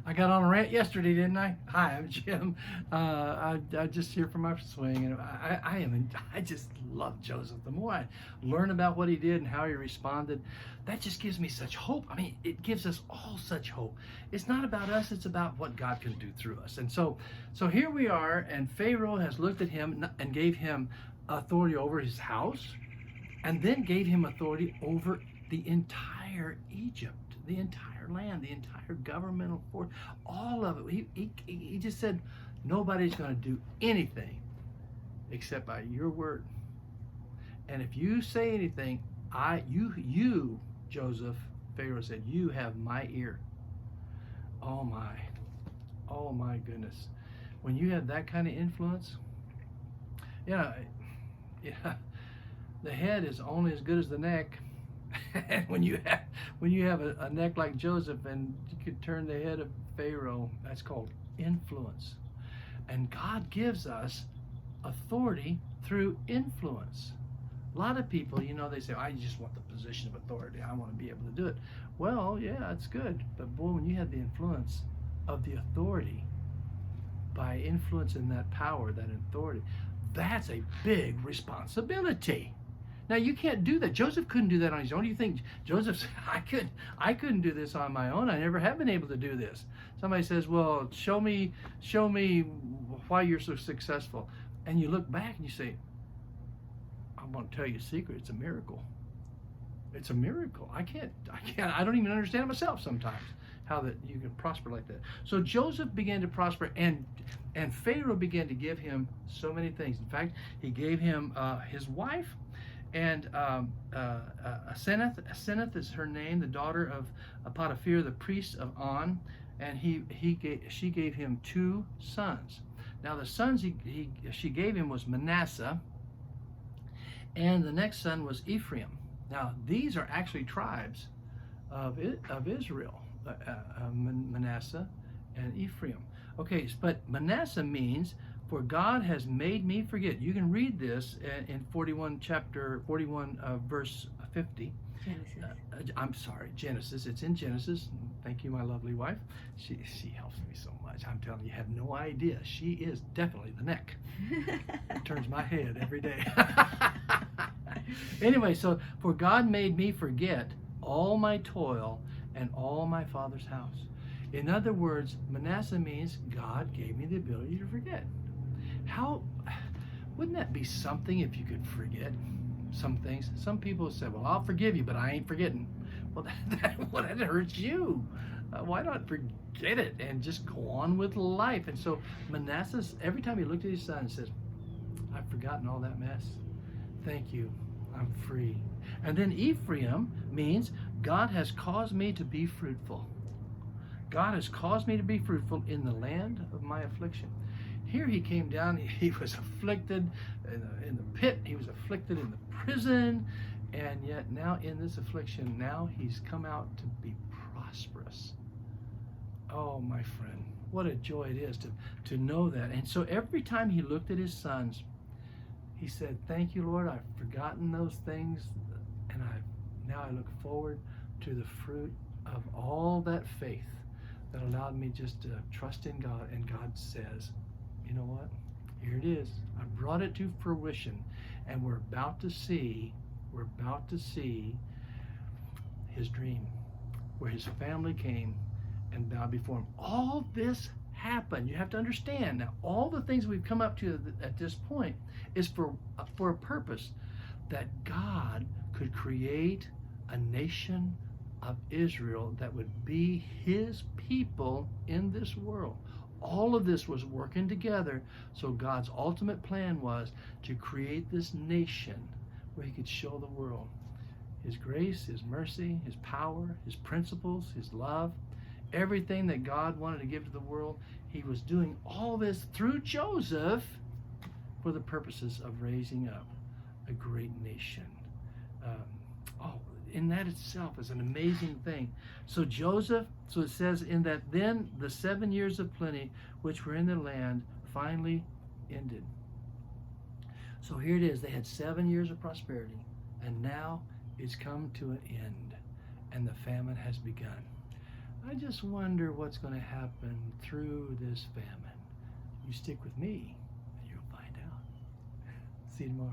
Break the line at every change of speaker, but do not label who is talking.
I got on a rant yesterday, didn't I? Hi, I'm Jim. I just here for my swing, and I just love Joseph. The more I learn about what he did and how he responded, that just gives me such hope. I mean, it gives us all such hope. It's not about us; it's about what God can do through us. And so here we are, and Pharaoh has looked at him and gave him authority over his house, and then gave him authority over the entire Egypt, the entire land, the entire governmental force, all of it. He just said, nobody's going to do anything except by your word. And if you say anything, you, Joseph, Pharaoh said, you have my ear. Oh my goodness. When you have that kind of influence, yeah, the head is only as good as the neck. And when you have a neck like Joseph, and you could turn the head of Pharaoh, that's called influence. And God gives us authority through influence. A lot of people, they say, I just want the position of authority. I want to be able to do it. Well, yeah, it's good. But boy, when you have the influence of the authority, by influencing that power, that authority, that's a big responsibility. Now you can't do that. Joseph couldn't do that on his own. Do you think Joseph said, I couldn't do this on my own. I never have been able to do this. Somebody says, well, show me why you're so successful. And you look back and you say, I'm going to tell you a secret. It's a miracle. It's a miracle. I don't even understand it myself sometimes, how that you can prosper like that. So Joseph began to prosper, and Pharaoh began to give him so many things. In fact, he gave him his wife, and Asenath is her name, the daughter of Potiphar, the priest of On, and she gave him 2 sons. Now the sons she gave him was Manasseh, and the next son was Ephraim. Now these are actually tribes of Israel, Manasseh and Ephraim. Okay, but Manasseh means, for God has made me forget. You can read this in chapter 41, verse 50.
Genesis.
I'm sorry, Genesis. It's in Genesis. Thank you, my lovely wife. She helps me so much. I'm telling you, you have no idea. She is definitely the neck. It turns my head every day. Anyway, so for God made me forget all my toil and all my father's house. In other words, Manasseh means God gave me the ability to forget. How wouldn't that be something if you could forget some things? Some people say, well, I'll forgive you, but I ain't forgetting. Well, that hurts you. Why not forget it and just go on with life? And so Manasseh, every time he looked at his son, says, I've forgotten all that mess. Thank you. I'm free. And then Ephraim means God has caused me to be fruitful. God has caused me to be fruitful in the land of my affliction. Here he came down, he was afflicted in the pit, he was afflicted in the prison, and yet now in this affliction, now he's come out to be prosperous. Oh, my friend, what a joy it is to know that. And so every time he looked at his sons, he said, thank you, Lord, I've forgotten those things, and now I look forward to the fruit of all that faith that allowed me just to trust in God. And God says, you know what? Here it is. I brought it to fruition, and we're about to see his dream, where his family came and bowed before him. All this happened. You have to understand now, all the things we've come up to at this point is for a purpose, that God could create a nation of Israel that would be his people in this world. All of this was working together, so God's ultimate plan was to create this nation where he could show the world his grace, his mercy, his power, his principles, his love, everything that God wanted to give to the world. He was doing all this through Joseph for the purposes of raising up a great nation. In that itself is an amazing thing. So it says in that, then the 7 years of plenty which were in the land finally ended. So here it is. They had 7 years of prosperity, and now it's come to an end, and the famine has begun. I just wonder what's going to happen through this famine. You stick with me, and you'll find out. See you tomorrow.